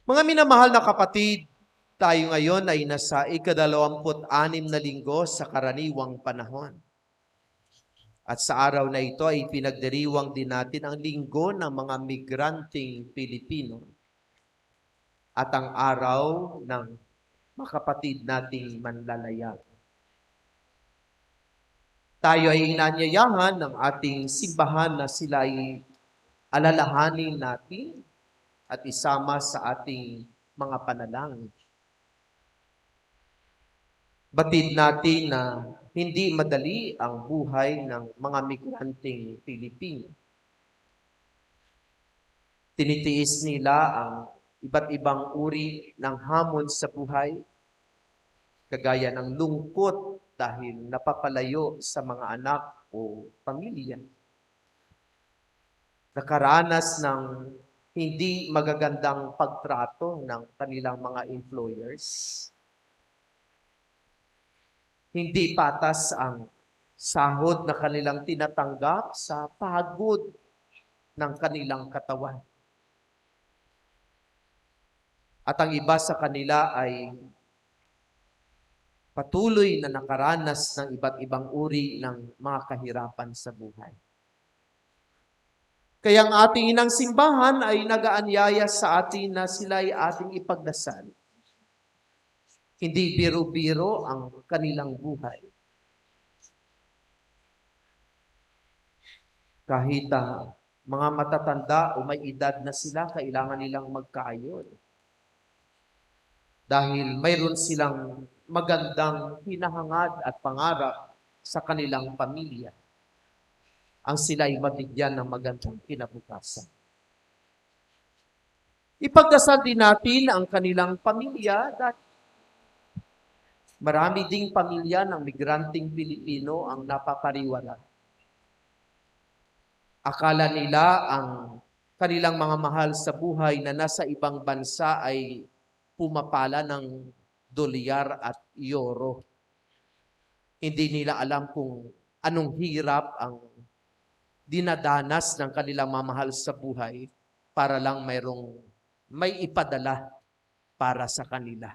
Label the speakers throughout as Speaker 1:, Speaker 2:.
Speaker 1: Mga minamahal na kapatid, tayo ngayon ay nasa ika-26 na linggo sa karaniwang panahon. At sa araw na ito ay pinagdiriwang din natin ang linggo ng mga migranteng Pilipino at ang araw ng mga kapatid nating manlalayag. Tayo ay inanyayahan ng ating simbahan na sila ay alalahanin natin at isama sa ating mga panalangin. Batid natin na hindi madali ang buhay ng mga migranteng Pilipino. Tinitiis nila ang iba't ibang uri ng hamon sa buhay, kagaya ng lungkot dahil napapalayo sa mga anak o pamilya. Nakaranas ng hindi magagandang pagtrato ng kanilang mga employers. Hindi patas ang sahod na kanilang tinatanggap sa pagod ng kanilang katawan. At ang iba sa kanila ay patuloy na nakaranas ng iba't ibang uri ng mga kahirapan sa buhay. Kaya ang ating inang simbahan ay nagaanyaya sa atin na sila ay ating ipagdasal. Hindi biro-biro ang kanilang buhay. Kahit mga matatanda o may edad na sila, kailangan nilang magkaayod. Dahil mayroon silang magandang hinahangad at pangarap sa kanilang pamilya. Ang sila ay mabigyan ng magandang kinabukasan. Ipagdasal din natin ang kanilang pamilya dahil marami ding pamilya ng migranteng Pilipino ang napapariwara. Akala nila ang kanilang mga mahal sa buhay na nasa ibang bansa ay pumapala ng dolyar at euro. Hindi nila alam kung anong hirap ang dinadanas ng kanilang mamahal sa buhay para lang may ipadala para sa kanila.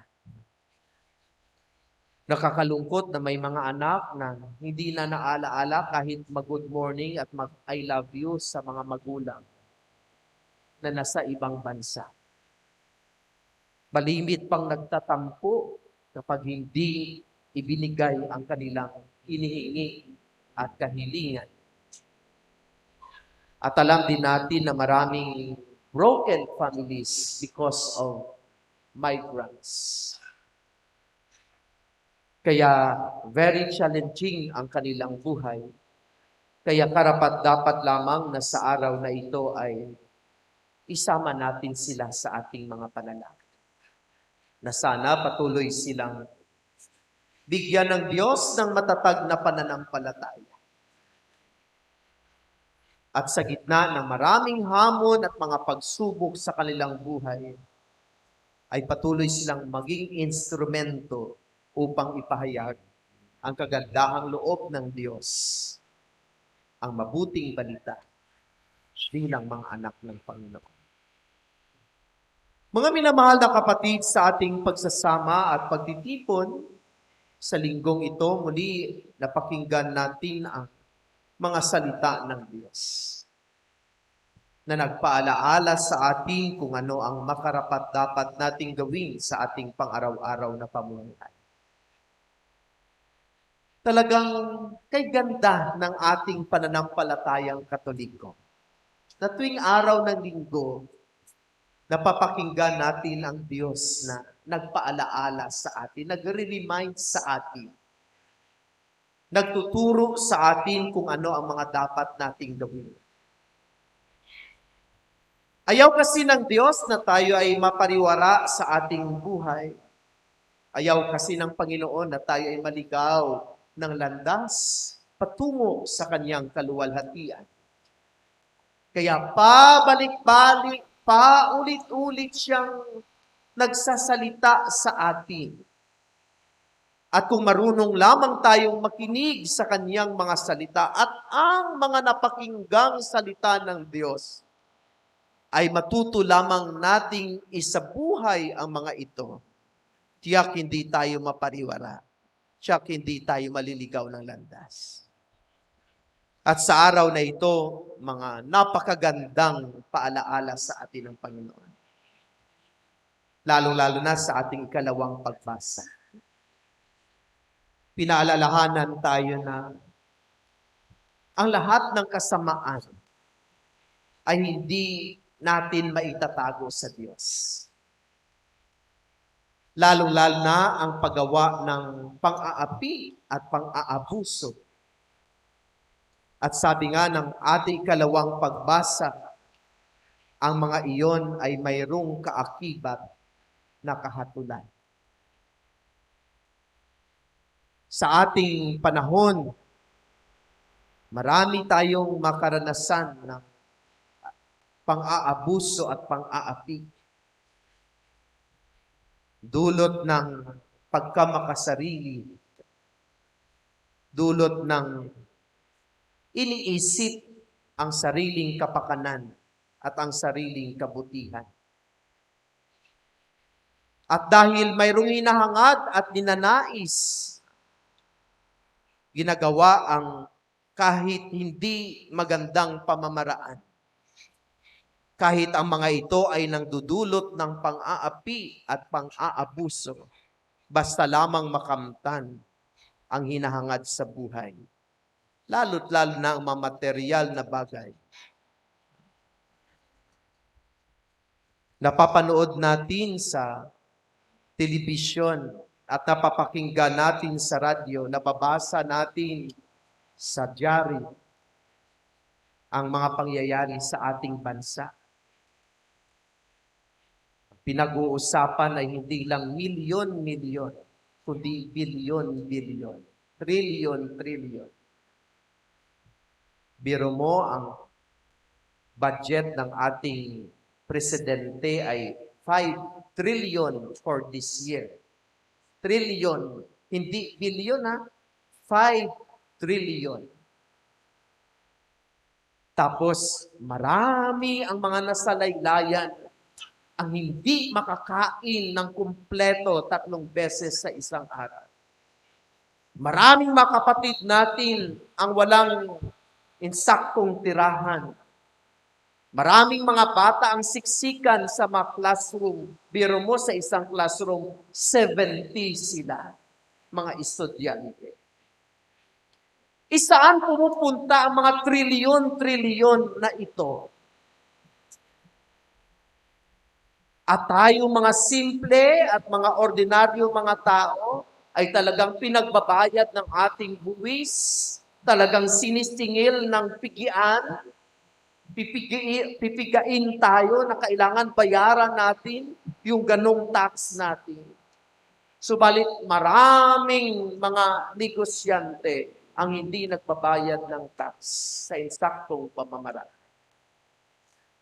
Speaker 1: Nakakalungkot na may mga anak na hindi na naalaala kahit mag-good morning at mag-I love you sa mga magulang na nasa ibang bansa. Malimit pang nagtatampo kapag hindi ibinigay ang kanilang hinihingi at kahilingan. At alam din natin na maraming broken families because of migrants. Kaya very challenging ang kanilang buhay. Kaya karapat-dapat lamang na sa araw na ito ay isama natin sila sa ating mga panalangin. Na sana patuloy silang bigyan ng Diyos ng matatag na pananampalataya. At sa gitna ng maraming hamon at mga pagsubok sa kanilang buhay, ay patuloy silang maging instrumento upang ipahayag ang kagandahang loob ng Diyos, ang mabuting balita bilang mga anak ng Panginoon. Mga minamahal na kapatid, sa ating pagsasama at pagtitipon sa linggong ito, muli napakinggan natin ang mga salita ng Diyos na nagpaalaala sa atin kung ano ang makarapat-dapat nating gawin sa ating pang-araw-araw na pamumuhay. Talagang kay ganda ng ating pananampalatayang Katoliko. Na tuwing araw ng linggo, napapakinggan natin ang Diyos na nagpaalaala sa atin, nagre-remind sa atin, nagtuturo sa atin kung ano ang mga dapat nating gawin. Ayaw kasi ng Diyos na tayo ay mapariwara sa ating buhay. Ayaw kasi ng Panginoon na tayo ay maligaw ng landas patungo sa kanyang kaluwalhatian. Kaya pabalik-balik, paulit-ulit siyang nagsasalita sa atin. At kung marunong lamang tayong makinig sa kanyang mga salita at ang mga napakinggang salita ng Diyos ay matuto lamang nating isabuhay ang mga ito, tiyak hindi tayo mapariwara, tiyak hindi tayo maliligaw ng landas. At sa araw na ito, mga napakagandang paalaala sa atin ng Panginoon. Lalong-lalo na sa ating ikalawang pagbasa. Pinaalalahanan tayo na ang lahat ng kasamaan ay hindi natin maitatago sa Diyos. Lalong-lalo na ang paggawa ng pang-aapi at pang-aabuso. At sabi nga ng ating ikalawang pagbasa, ang mga iyon ay mayroong kaakibat na kahatulan. Sa ating panahon, marami tayong makaranasan ng pang-aabuso at pang-aapi. Dulot ng pagkamakasarili, dulot ng iniisip ang sariling kapakanan at ang sariling kabutihan. At dahil mayroong hinahangad at ninanais, ginagawa ang kahit hindi magandang pamamaraan. Kahit ang mga ito ay nangdudulot ng pang-aapi at pang-aabuso, basta lamang makamtan ang hinahangad sa buhay. Lalo't lalo na ang mga material na bagay. Napapanood natin sa telebisyon at napapakinggan natin sa radyo, nababasa natin sa diary ang mga pangyayari sa ating bansa. Pinag-uusapan ay hindi lang milyon-milyon, kundi bilyon-bilyon, trilyon-trilyon. Biro mo, ang budget ng ating presidente ay 5 trillion for this year. Trillion, hindi bilyon ha, 5 trillion. Tapos marami ang mga nasalaylayan ang hindi makakain ng kumpleto 3 beses sa isang araw. Maraming mga kapatid natin ang walang insaktong tirahan. Maraming mga bata ang siksikan sa mga classroom. Biro mo sa isang classroom, 70 sila, mga estudyante. Isaan pumupunta ang mga trilyon-trilyon na ito? At tayo mga simple at mga ordinaryo mga tao ay talagang pinagbabayad ng ating buwis, talagang sinisingil ng pigian, pipigain tayo na kailangan bayaran natin yung ganong tax natin. Subalit maraming mga negosyante ang hindi nagbabayad ng tax sa insaktong pamamaraan.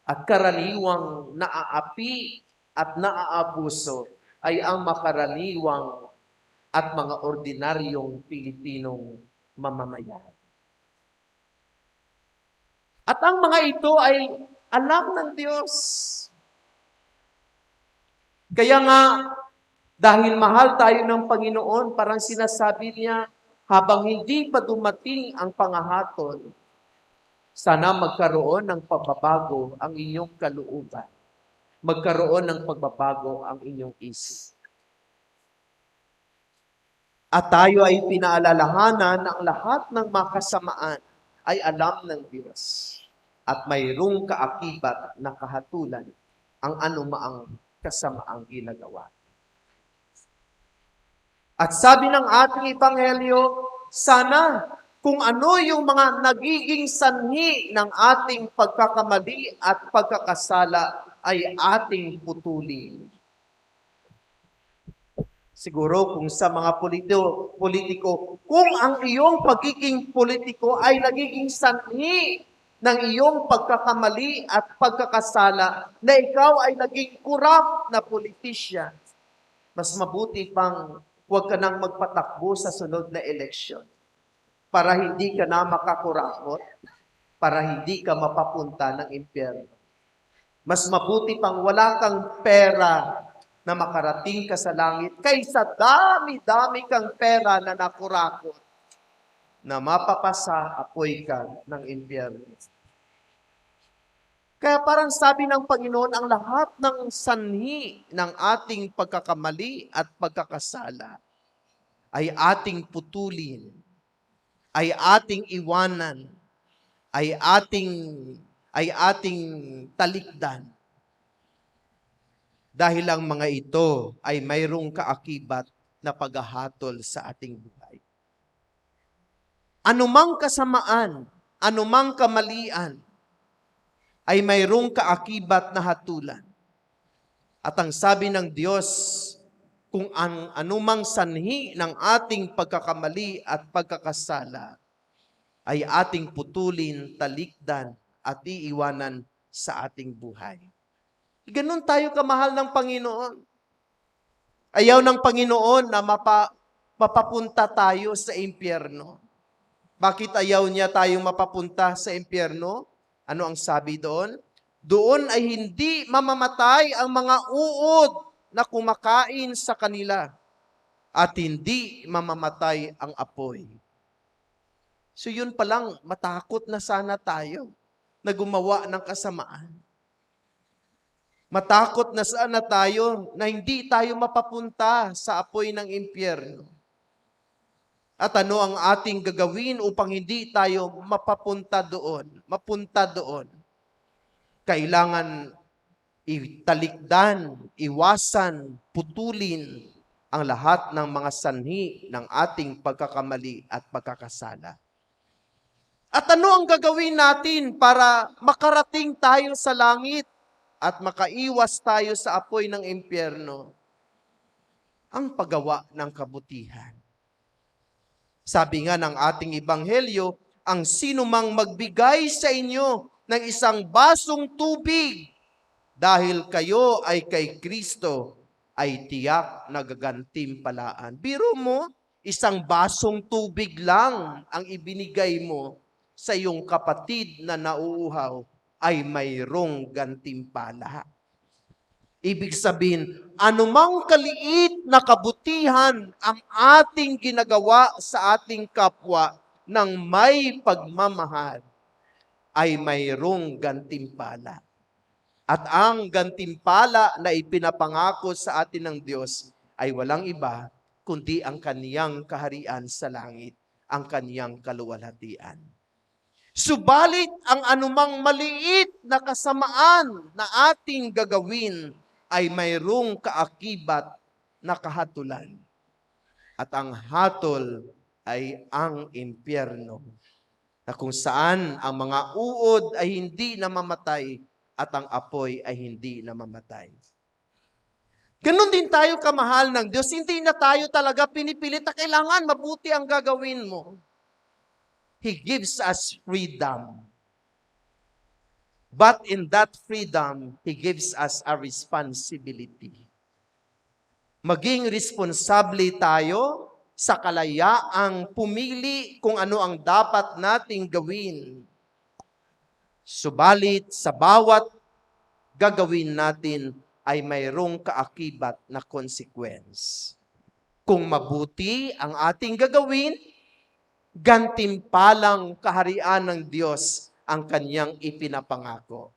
Speaker 1: At karaniwang naaapi at naaabuso ay ang makaraniwang at mga ordinaryong Pilipinong mamamayan. At ang mga ito ay alam ng Diyos. Kaya nga, dahil mahal tayo ng Panginoon, parang sinasabi niya, habang hindi pa dumating ang pangahatol, sana magkaroon ng pagbabago ang inyong kalooban. Magkaroon ng pagbabago ang inyong isip. At tayo ay pinaalalahanan ng lahat ng makasamaan ay alam ng Diyos at mayroong kaakibat na kahatulan ang anumaang kasamaang ginagawa. At sabi ng ating Ebanghelyo, sana kung ano yung mga nagiging sanhi ng ating pagkakamali at pagkakasala ay ating putulin. Siguro kung sa mga politiko, kung ang iyong pagiging politiko ay nagiging sanhi ng iyong pagkakamali at pagkakasala na ikaw ay naging corrupt na politician, mas mabuti pang huwag ka nang magpatakbo sa sunod na eleksyon para hindi ka na makakurakot, para hindi ka mapapunta ng impyerno. Mas mabuti pang wala kang pera na makarating ka sa langit kaysa dami-dami kang pera na nakurakot na mapapasa apoy ka ng impyerno. Kaya parang sabi ng Panginoon, ang lahat ng sanhi ng ating pagkakamali at pagkakasala ay ating putulin, ay ating iwanan, ay ating talikdan. Dahil ang mga ito ay mayroong kaakibat na paghahatol sa ating buhay. Anumang kasamaan, anumang kamalian, ay mayroong kaakibat na hatulan. At ang sabi ng Diyos, kung ang anumang sanhi ng ating pagkakamali at pagkakasala ay ating putulin, talikdan, at iiwanan sa ating buhay. Ganun tayo kamahal ng Panginoon. Ayaw ng Panginoon na mapapunta tayo sa impyerno. Bakit ayaw niya tayong mapapunta sa impyerno? Ano ang sabi doon? Doon ay hindi mamamatay ang mga uod na kumakain sa kanila at hindi mamamatay ang apoy. So yun palang matakot na sana tayo na gumawa ng kasamaan. Matakot na sana tayo na hindi tayo mapapunta sa apoy ng impyerno. At ano ang ating gagawin upang hindi tayo mapunta doon? Kailangan italikdan, iwasan, putulin ang lahat ng mga sanhi ng ating pagkakamali at pagkakasala. At ano ang gagawin natin para makarating tayo sa langit at makaiwas tayo sa apoy ng impyerno? Ang paggawa ng kabutihan. Sabi nga ng ating ebanghelyo, ang sinumang magbigay sa inyo ng isang basong tubig dahil kayo ay kay Kristo ay tiyak na gagantimpalaan. Biro mo, isang basong tubig lang ang ibinigay mo sa iyong kapatid na nauuhaw ay mayroong gantimpala. Ibig sabihin, anumang kaliit na kabutihan ang ating ginagawa sa ating kapwa ng may pagmamahal ay mayroong gantimpala. At ang gantimpala na ipinapangako sa atin ng Diyos ay walang iba kundi ang kaniyang kaharian sa langit, ang kaniyang kaluwalhatian. Subalit ang anumang maliit na kasamaan na ating gagawin ay mayroong kaakibat na kahatulan. At ang hatol ay ang impyerno, na kung saan ang mga uod ay hindi namamatay at ang apoy ay hindi namamatay. Ganon din tayo kamahal ng Diyos. Hindi na tayo talaga pinipilit na kailangan mabuti ang gagawin mo. He gives us freedom. But in that freedom, He gives us a responsibility. Maging responsable tayo sa kalayaang pumili kung ano ang dapat nating gawin. Subalit sa bawat gagawin natin ay mayroong kaakibat na consequence. Kung mabuti ang ating gagawin, gantimpalang kaharian ng Diyos ang kanyang ipinapangako.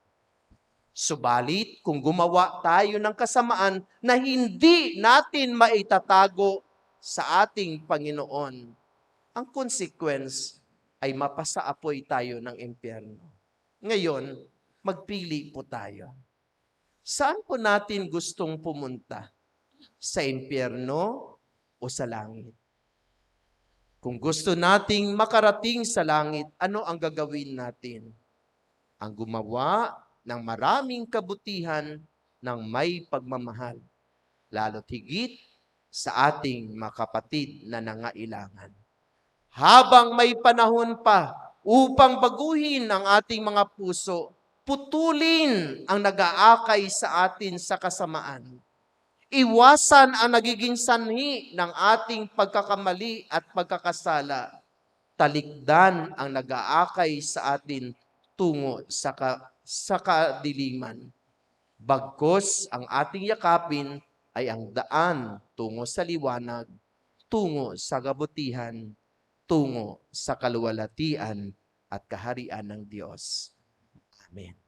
Speaker 1: Subalit, kung gumawa tayo ng kasamaan na hindi natin maitatago sa ating Panginoon, ang consequence ay mapasaapoy tayo ng impyerno. Ngayon, magpili po tayo. Saan po natin gustong pumunta? Sa impyerno o sa langit? Kung gusto nating makarating sa langit, ano ang gagawin natin? Ang gumawa ng maraming kabutihan ng may pagmamahal, lalo't higit sa ating mga kapatid na nangailangan. Habang may panahon pa upang baguhin ang ating mga puso, putulin ang nag-aakay sa atin sa kasamaan. Iwasan ang nagiging sanhi ng ating pagkakamali at pagkakasala. Talikdan ang nag-aakay sa atin tungo sa kadiliman. Bagkus ang ating yakapin ay ang daan tungo sa liwanag, tungo sa kabutihan, tungo sa kaluwalhatian at kaharian ng Diyos. Amen.